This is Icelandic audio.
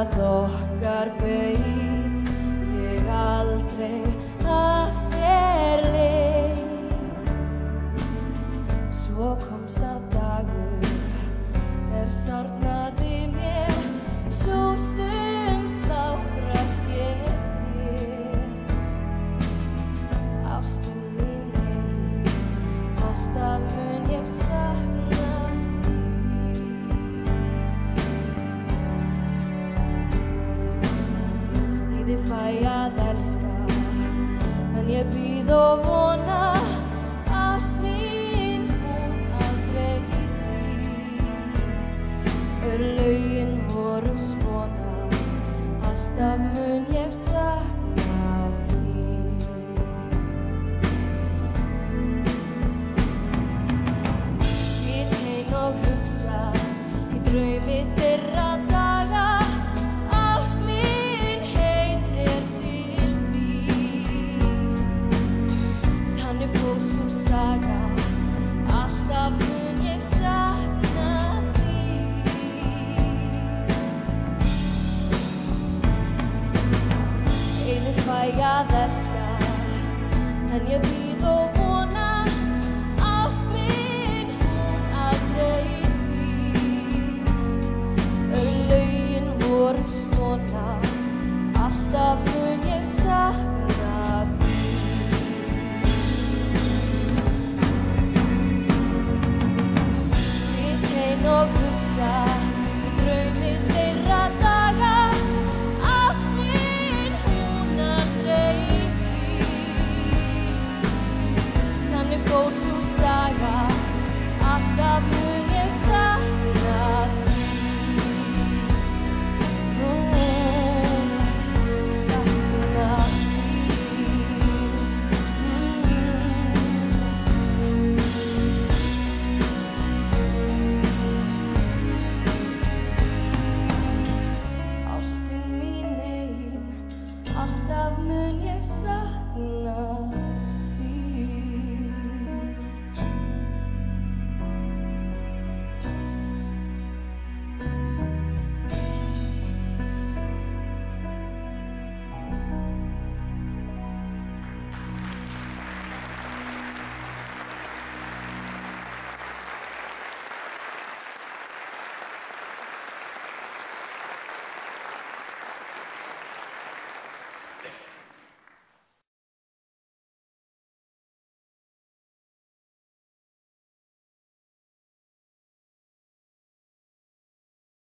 að okkar beið ég aldrei af þér leit. Svo kom sá dagur sárnaði mér sú stund þá brást ég þér. Ástin mín ein, alltaf mun ég sakna þín. Í þig fæ að elska, en ég bíð og vona. Ást mín, hún aldrei lögin voru svona, alltaf mun ég sakna þín. Sit ein og hugsa í draumi þeirra daga. Ást mín heitir til þín. Þannig fór sú saga, alltaf mun ég sakna þín. Fæ að elska, en ég bíð og vona. Ást mín, hún aldrei dvín. Lögin voru svona, alltaf mun ég sakna þín. Sit ein og hugsa